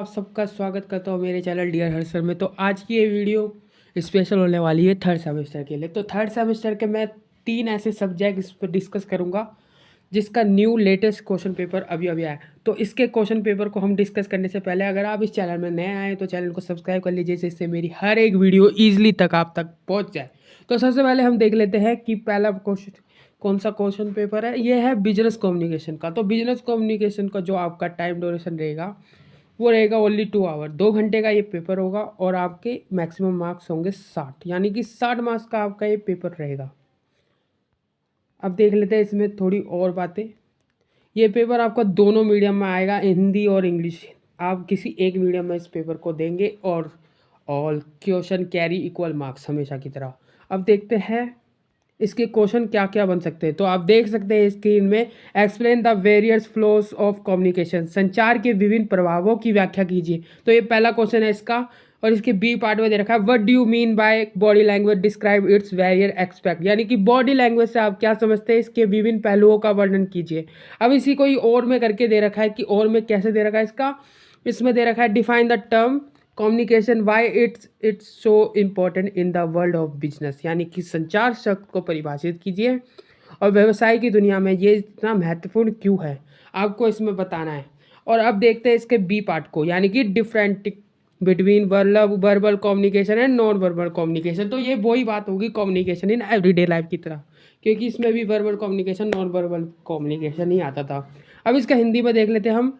आप सबका स्वागत करता हूँ मेरे चैनल डियर हर्षर में। तो आज की ये वीडियो स्पेशल होने वाली है थर्ड सेमेस्टर के लिए। तो थर्ड सेमेस्टर के मैं 3 ऐसे सब्जेक्ट इस पर डिस्कस करूँगा जिसका न्यू लेटेस्ट क्वेश्चन पेपर अभी अभी आया। तो इसके क्वेश्चन पेपर को हम डिस्कस करने से पहले अगर आप इस चैनल में नए आए तो चैनल को सब्सक्राइब कर लीजिए, जिससे मेरी हर एक वीडियो ईजिली तक आप तक पहुँच जाए। तो सबसे पहले हम देख लेते हैं कि पहला क्वेश्चन कौन सा क्वेश्चन पेपर है। ये है बिजनेस कम्युनिकेशन का। तो बिजनेस कम्युनिकेशन का जो आपका टाइम ड्यूरेशन रहेगा वो रहेगा ओनली 2 आवर, 2 घंटे का ये पेपर होगा और आपके मैक्सिमम मार्क्स होंगे 60, यानी कि 60 मार्क्स का आपका ये पेपर रहेगा। अब देख लेते हैं इसमें थोड़ी और बातें। ये पेपर आपका दोनों मीडियम में आएगा, हिंदी और इंग्लिश। आप किसी एक मीडियम में इस पेपर को देंगे और all question carry equal marks हमेशा की तरह। अब देखते हैं इसके क्वेश्चन क्या क्या बन सकते हैं। तो आप देख सकते हैं स्क्रीन में, explain the various flows of communication, संचार के विभिन्न प्रभावों की व्याख्या कीजिए। तो ये पहला क्वेश्चन है इसका। और इसके बी पार्ट में दे रखा है, what do you mean by body language, describe its various aspects, यानी कि बॉडी लैंग्वेज से आप क्या समझते हैं, इसके विभिन्न पहलुओं का वर्णन कीजिए। अब इसी को ही और में करके दे रखा है कि और में कैसे दे रखा है इसका। इसमें दे रखा है, define the term communication why it's so important in the world of business, यानी कि संचार शब्द को परिभाषित कीजिए और व्यवसाय की दुनिया में ये इतना महत्वपूर्ण क्यों है, आपको इसमें बताना है। और अब देखते हैं इसके बी पार्ट को, यानी कि different between verbal communication and non verbal communication. तो ये वही बात होगी कम्युनिकेशन इन एवरीडे लाइफ की तरह, क्योंकि इसमें भी verbal communication non verbal communication ही आता था। अब इसका हिंदी में देख लेते हैं हम।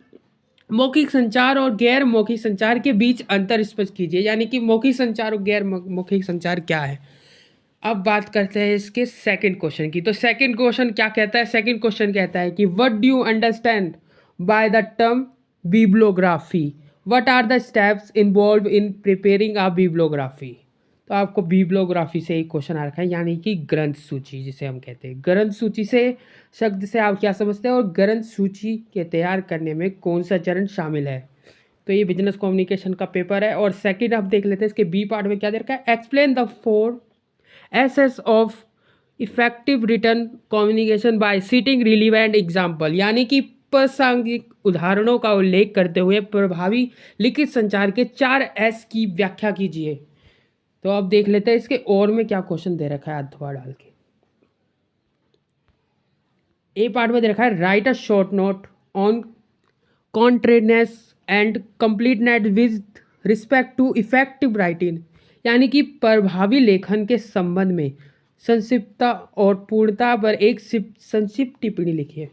मौखिक संचार और गैर मौखिक संचार के बीच अंतर स्पष्ट कीजिए, यानी कि मौखिक संचार और गैर मौखिक संचार क्या है। अब बात करते हैं इसके सेकंड क्वेश्चन की। तो सेकंड क्वेश्चन क्या कहता है, सेकंड क्वेश्चन कहता है कि what do you understand by the term bibliography, what are the steps involve in preparing a bibliography. तो आपको बिब्लोग्राफी से एक क्वेश्चन आ रखा है, यानी कि ग्रंथ सूची जिसे हम कहते हैं। ग्रंथ सूची से शब्द से आप क्या समझते हैं और ग्रंथ सूची के तैयार करने में कौन सा चरण शामिल है। तो ये बिजनेस कम्युनिकेशन का पेपर है। और सेकंड आप देख लेते हैं इसके बी पार्ट में क्या दे रखा है, explain the four S's of effective written communication by citing relevant example, यानी कि प्रासंगिक उदाहरणों का उल्लेख करते हुए प्रभावी लिखित संचार के 4 एस की व्याख्या कीजिए। तो अब देख लेते हैं इसके और में क्या क्वेश्चन दे रखा है अथवा डाल के। ए पार्ट में दे रखा है, write a short note on concreteness and completeness with respect to effective writing, यानी कि प्रभावी लेखन के संबंध में संक्षिप्तता और पूर्णता पर एक संक्षिप्त टिप्पणी लिखिए।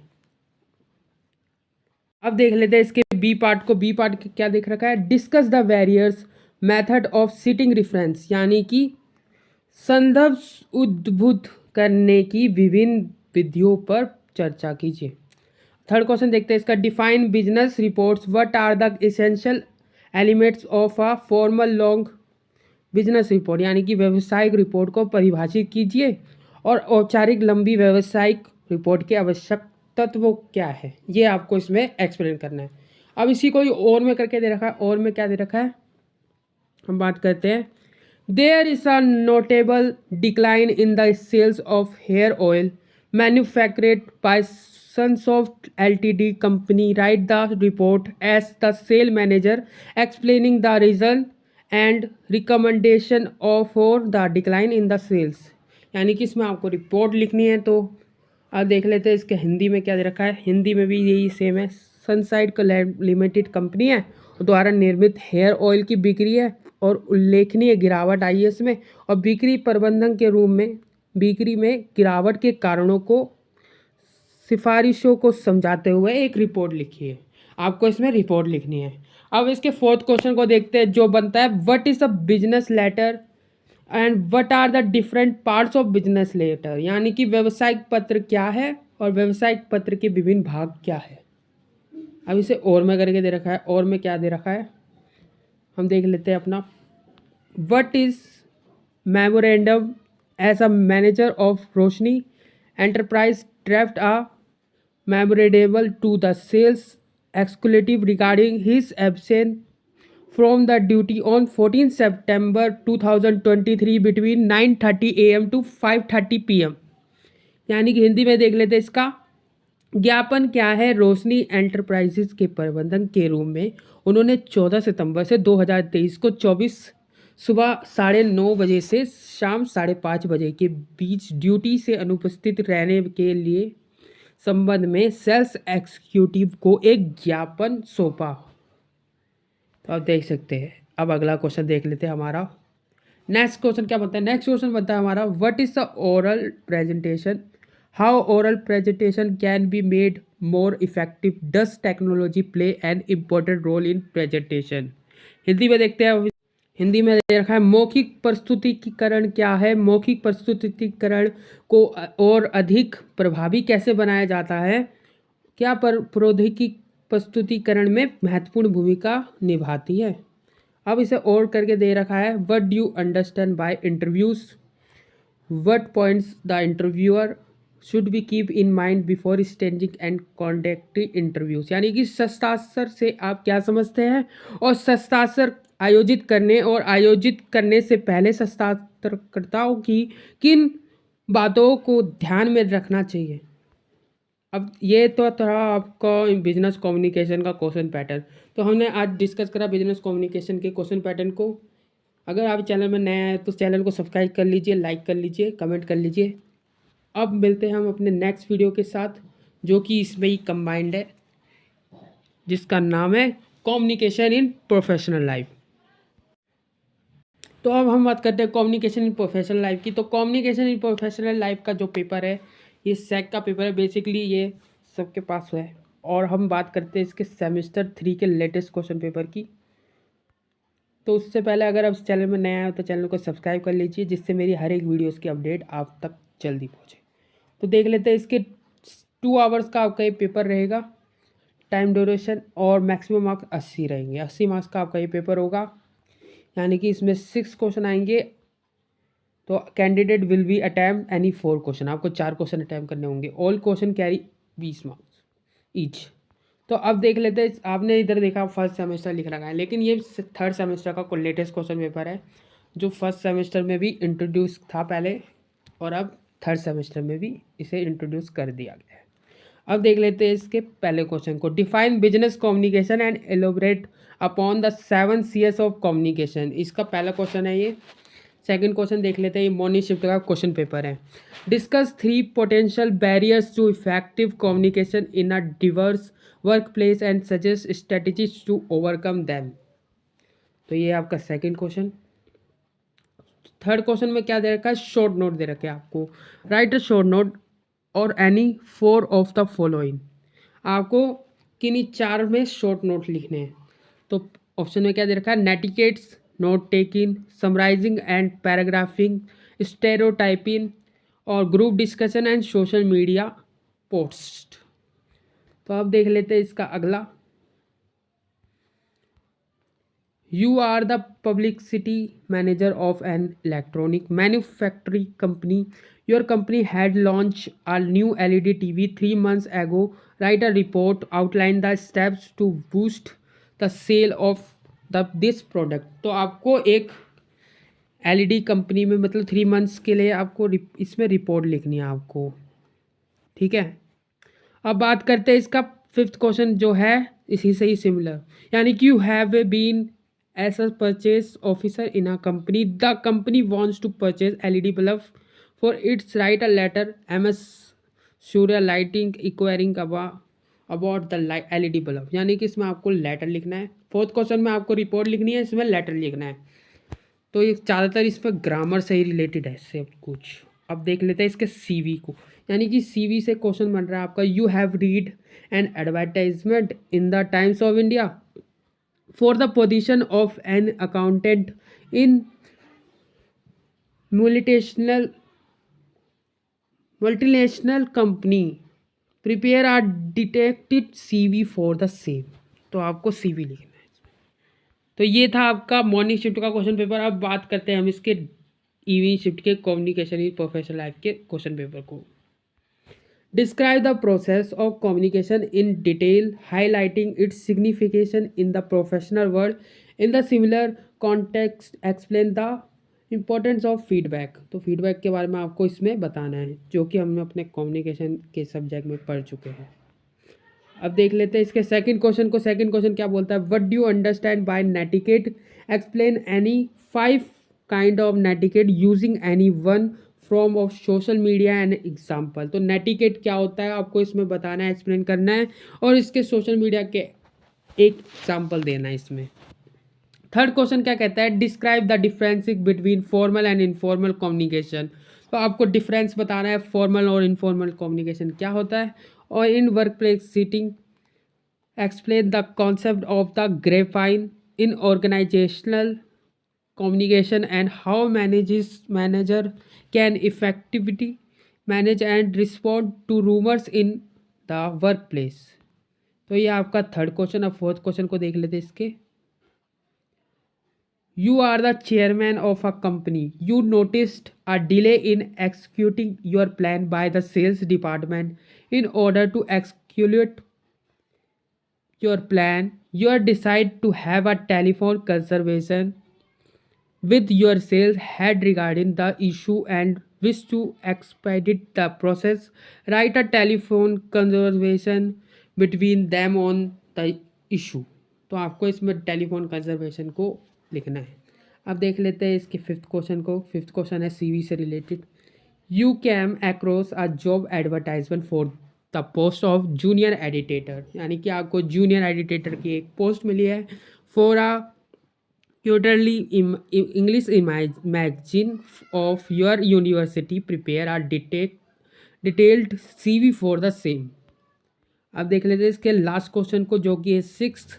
अब देख लेते हैं इसके बी पार्ट को। बी पार्ट क्या देख रखा है, discuss the various method of sitting reference, यानी कि संदर्भ उद्भुत करने की विभिन्न विधियों पर चर्चा कीजिए। थर्ड क्वेश्चन देखते हैं इसका, define business reports, what are the essential elements of a formal long business report, यानी कि व्यावसायिक रिपोर्ट को परिभाषित कीजिए और औपचारिक लंबी व्यावसायिक रिपोर्ट के आवश्यक तत्व क्या है, ये आपको इसमें एक्सप्लेन करना है। अब इसी को ही और में करके दे रखा है। और में क्या दे रखा है, हम बात करते हैं, there is a notable decline in the sales of hair oil manufactured by Sunsoft Ltd company, write the report as the sale manager explaining the reason and recommendation of for the decline in the sales, यानी कि इसमें आपको report लिखनी है। तो अब देख लेते हैं इसके हिंदी में क्या दे रखा है। हिंदी में भी यही सेम है, सनसाइड का लिमिटेड कंपनी है द्वारा निर्मित हेयर ऑयल की बिक्री है और उल्लेखनीय गिरावट आई है इसमें, और बिक्री प्रबंधन के रूप में बिक्री में गिरावट के कारणों को सिफारिशों को समझाते हुए एक रिपोर्ट लिखिए। आपको इसमें रिपोर्ट लिखनी है। अब इसके फोर्थ क्वेश्चन को देखते हैं जो बनता है, what is a business letter and what are the different parts of business letter, यानी कि व्यावसायिक पत्र क्या है और व्यावसायिक पत्र के विभिन्न भाग क्या है। अब इसे और में करके दे रखा है। और में क्या दे रखा है, हम देख लेते हैं अपना, what is memorandum as a manager of Roshni enterprise draft a memorable to the sales executive regarding his absence from the duty on 14 September 2023 between 9:30 AM to 5:30 PM, यानी कि हिंदी में देख लेते हैं इसका, ज्ञापन क्या है? रोशनी एंटरप्राइजेज के प्रबंधन के रूप में उन्होंने 14 सितंबर से 2023 को 24 सुबह 9:30 बजे से शाम 5:30 बजे के बीच ड्यूटी से अनुपस्थित रहने के लिए संबंध में सेल्स एग्जीक्यूटिव को एक ज्ञापन सौंपा। तो आप देख सकते हैं। अब अगला क्वेश्चन देख लेते हैं हमारा। नेक्स्ट क्वेश्चन क्या बनता है? नेक्स्ट क्वेश्चन बनता है हमारा, what is the oral presentation? How oral presentation can be made more effective? Does technology play an important role in presentation? Hindi में देखते हैं। हिंदी में दे रखा है, मौखिक प्रस्तुतिकरण क्या है? मौखिक प्रस्तुतिकरण को और अधिक प्रभावी कैसे बनाया जाता है? क्या प्रौद्योगिकी प्रस्तुतिकरण में महत्वपूर्ण भूमिका निभाती है? अब इसे और करके दे रखा है, what do you understand by interviews? What points the interviewer should be keep in mind before staging and conducting interviews? यानी कि शस्त्रास्त्र से आप क्या समझते हैं और शस्त्रास्त्र आयोजित करने से पहले शस्त्रास्त्रकर्ताओं की किन बातों को ध्यान में रखना चाहिए? अब ये तो था आपका बिजनेस कम्युनिकेशन का क्वेश्चन पैटर्न। तो हमने आज डिस्कस करा बिजनेस कम्युनिकेशन के क्वेश्चन पैटर्न को। अगर आप चैनल में नए हैं तो चैनल को सब्सक्राइब कर लीजिए, लाइक कर लीजिए, कमेंट कर लीजिए। अब मिलते हैं हम अपने नेक्स्ट वीडियो के साथ, जो कि इसमें ही कंबाइंड है, जिसका नाम है कम्युनिकेशन इन प्रोफेशनल लाइफ। तो अब हम बात करते हैं कम्युनिकेशन इन प्रोफेशनल लाइफ की। तो कम्युनिकेशन इन प्रोफेशनल लाइफ का जो पेपर है, ये सैक का पेपर है। बेसिकली ये सबके पास है। और हम बात करते हैं इसके सेमेस्टर 3 के लेटेस्ट क्वेश्चन पेपर की। तो उससे पहले अगर आप इस चैनल में नए आए हो तो चैनल को सब्सक्राइब कर लीजिए, जिससे मेरी हर एक वीडियोज़ की अपडेट आप तक जल्दी पहुँचे। तो देख लेते हैं इसके 2 आवर्स का आपका ये पेपर रहेगा, टाइम ड्यूरेशन, और मैक्सिमम मार्क्स 80 रहेंगे। 80 मार्क्स का आपका ये पेपर होगा, यानी कि इसमें 6 क्वेश्चन आएंगे। तो candidate will be attempt any 4 question. आपको 4 क्वेश्चन अटैम्प्ट करने होंगे। All question carry 20 marks each. तो अब देख लेते हैं, आपने इधर देखा फर्स्ट सेमेस्टर लिख रखा है, लेकिन ये थर्ड सेमेस्टर का लेटेस्ट क्वेश्चन पेपर है, जो फर्स्ट सेमेस्टर में भी इंट्रोड्यूस था पहले, और अब थर्ड सेमेस्टर में भी इसे इंट्रोड्यूस कर दिया गया है। अब देख लेते हैं इसके पहले क्वेश्चन को। Define business communication and elaborate upon the 7 Cs of communication. इसका पहला क्वेश्चन है ये। सेकंड क्वेश्चन देख लेते हैं, ये मॉर्निंग शिफ्ट का क्वेश्चन पेपर है। Discuss 3 potential barriers to effective communication in a diverse work place and suggest strategies to overcome them. तो ये आपका सेकंड क्वेश्चन। थर्ड क्वेश्चन में क्या दे रखा है? शॉर्ट नोट दे रखे हैं आपको। राइट अ शॉर्ट नोट और एनी 4 ऑफ द फॉलोइंग। आपको किन्हीं 4 में शॉर्ट नोट लिखने हैं। तो ऑप्शन में क्या दे रखा है? नेटिकेट्स, note taking, summarising and paragraphing, stereotyping, और group discussion and social media post. तो अब देख लेते हैं इसका अगला। You are the publicity manager of an electronic manufacturing company. Your company had launched a new LED TV 3 months ago. Write a report, outline the steps to boost the sale of this product. तो आपको एक LED company में, मतलब 3 months के लिए आपको इसमें report लिखनी है आपको, ठीक है। अब बात करते हैं इसका फिफ्थ क्वेश्चन, जो है इसी से ही सिमिलर, यानी कि you have been as a purchase officer in a company, the company wants to purchase LED bulb for its, write a letter MS Surya lighting inquiring about the LED bulb. यानी कि इसमें आपको लेटर लिखना है। Fourth question में आपको report लिखनी है, इसमें लेटर लिखना है। तो ये ज़्यादातर इस पर ग्रामर से ही रिलेटेड है सब कुछ। अब देख लेते हैं इसके सीवी को, यानी कि सीवी से क्वेश्चन बन रहा है आपका। You have read an advertisement in the Times of India for the position of an accountant in multinational company, prepare a detailed CV for the same. तो आपको सीवी लिखना है। तो ये था आपका मॉर्निंग शिफ्ट का क्वेश्चन पेपर। अब बात करते हैं हम इसके इवनिंग शिफ्ट के कम्युनिकेशन इन प्रोफेशनल लाइफ के क्वेश्चन पेपर को। Describe the process of communication in detail, highlighting it's signification in the professional world, in the similar context explain the importance of feedback. तो feedback के बारे में आपको इसमें बताना है, जो कि हमने अपने कम्युनिकेशन के सब्जेक्ट में पढ़ चुके हैं। अब देख लेते हैं इसके सेकंड क्वेश्चन को। सेकंड क्वेश्चन क्या बोलता है, what do you understand by netiquette, explain any 5 kind of netiquette using any one form of social media and example. तो नेटिकेट क्या होता है आपको इसमें बताना है, एक्सप्लेन करना है और इसके सोशल मीडिया के एक एग्जाम्पल देना है इसमें। थर्ड क्वेश्चन क्या कहता है, describe the difference between formal and informal communication. तो आपको डिफरेंस बताना है फॉर्मल और इनफॉर्मल कम्युनिकेशन क्या होता है। और in work place setting explain the concept of the grapevine in organizational communication and how manager can effectively manage and respond to rumors in the workplace। तो ये आपका थर्ड क्वेश्चन। अब fourth question को देख लेते हैं इसके। You are the chairman of a company. You noticed a delay in executing your plan by the sales department in order to execute your plan. You decide to have a telephone conversation with your sales head regarding the issue and wish to expedite the process. Write a telephone conversation between them on the issue। तो आपको इसमें telephone conservation को लिखना है। अब देख लेते हैं इसके फिफ्थ क्वेश्चन को। फिफ्थ क्वेश्चन है सीवी से related. You came across a job advertisement for the post of junior editor, यानी कि आपको जूनियर एडिटेटर की एक पोस्ट मिली है for a quarterly English magazine of your university. Prepare a detailed CV for the same. अब देख लेते हैं इसके लास्ट क्वेश्चन को जो कि है सिक्स्थ।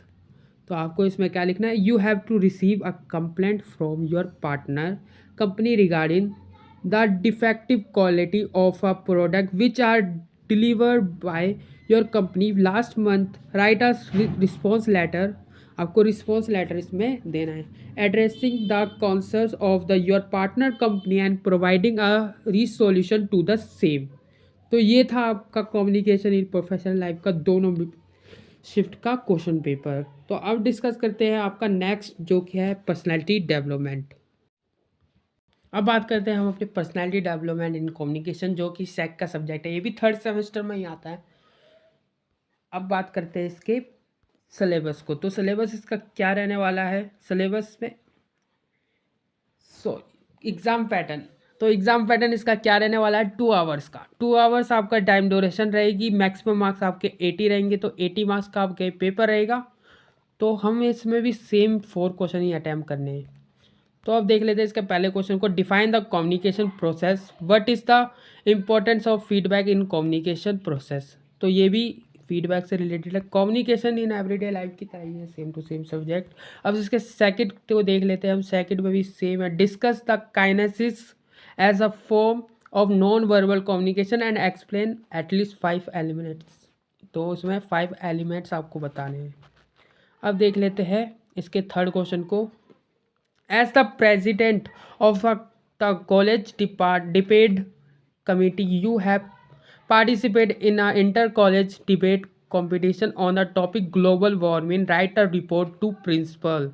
तो आपको इसमें क्या लिखना है, you have to receive a complaint from your partner company regarding the defective quality of a product which are delivered by your company last month. Write a response letter. आपको रिस्पॉन्स लेटर इसमें देना है addressing the concerns of the your partner company and providing a resolution to the same. तो ये था आपका communication in professional life का दोनों शिफ्ट का क्वेश्चन पेपर। तो अब डिस्कस करते हैं आपका नेक्स्ट जो कि है पर्सनैलिटी डेवलपमेंट। अब बात करते हैं हम अपने पर्सनैलिटी डेवलपमेंट इन कम्युनिकेशन जो कि सेक का सब्जेक्ट है, ये भी थर्ड सेमेस्टर में ही आता है। अब बात करते हैं इसके सिलेबस को। तो सिलेबस इसका क्या रहने वाला है, सिलेबस में एग्ज़ाम पैटर्न। तो एग्ज़ाम पैटर्न इसका क्या रहने वाला है, 2 आवर्स का। 2 आवर्स आपका टाइम ड्यूरेशन रहेगी। मैक्सिमम मार्क्स आपके 80 रहेंगे, तो 80 मार्क्स का आपके पेपर रहेगा। तो हम इसमें भी सेम 4 क्वेश्चन ही अटैम्प्ट करने हैं। तो अब देख लेते हैं इसके पहले क्वेश्चन को। Define the communication process, what is the importance of feedback in communication process. तो ये भी फीडबैक से रिलेटेड है, कम्युनिकेशन इन एवरीडे लाइफ की तरह ही है, सेम टू सेम सब्जेक्ट। अब इसके सेकंड को देख लेते हैं हम। सेकंड में भी सेम है, discuss the kinesis as a form of non verbal communication and explain at least 5 elements. तो उसमें 5 एलिमेंट्स आपको बताने हैं। अब देख लेते हैं इसके थर्ड क्वेश्चन को। As the president of the college debate committee you have participate in a inter-college debate competition on the topic global warming. Write a report to principal।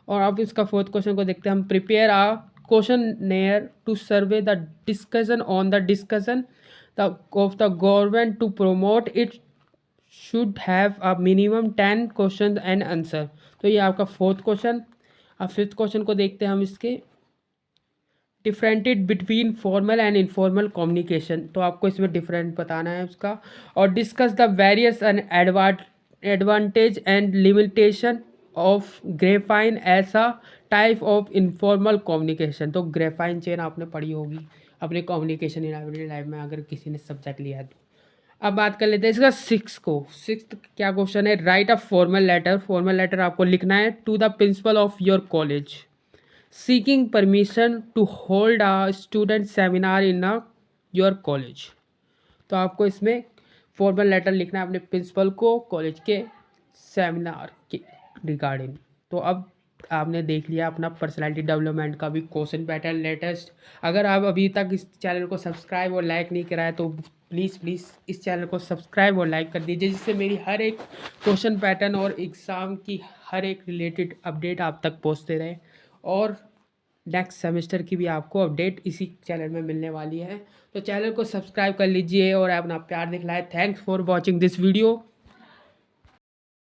और अब इसका फोर्थ क्वेश्चन को देखते हैं हम। Prepare a questionnaire to survey the discussion on the discussion of the government to promote it should have a minimum 10 question and answer. तो ये आपका फोर्थ क्वेश्चन। अब फिफ्थ क्वेश्चन को देखते हैं हम इसके। Differentiate between formal and informal communication. तो आपको इसमें डिफरेंट बताना है उसका। और discuss the various and advantage and limitation of grapevine as a type of informal communication. तो ग्रेफाइन चेन आपने पढ़ी होगी अपने कम्युनिकेशन इन एवरीडे लाइफ में अगर किसी ने सब्जेक्ट लिया है तो। अब बात कर लेते हैं इसका सिक्स्थ क्या क्वेश्चन है, write a formal letter. Formal letter आपको लिखना है to the principal of your college seeking permission to hold a student seminar in your college. तो आपको इसमें फॉर्मल लेटर लिखना है अपने प्रिंसिपल को कॉलेज के सेमिनार के रिगार्डिंग। तो अब आपने देख लिया अपना पर्सनालिटी डेवलपमेंट का भी क्वेश्चन पैटर्न लेटेस्ट। अगर आप अभी तक इस चैनल को सब्सक्राइब और लाइक नहीं करा है तो प्लीज़ इस चैनल को सब्सक्राइब और लाइक कर दीजिए, जिससे मेरी हर एक क्वेश्चन पैटर्न और एग्ज़ाम की हर एक रिलेटेड अपडेट आप तक पहुंचते रहे। और नेक्स्ट सेमेस्टर की भी आपको अपडेट इसी चैनल में मिलने वाली है। तो चैनल को सब्सक्राइब कर लीजिए और अपना प्यार दिखलाए। Thanks for watching this video.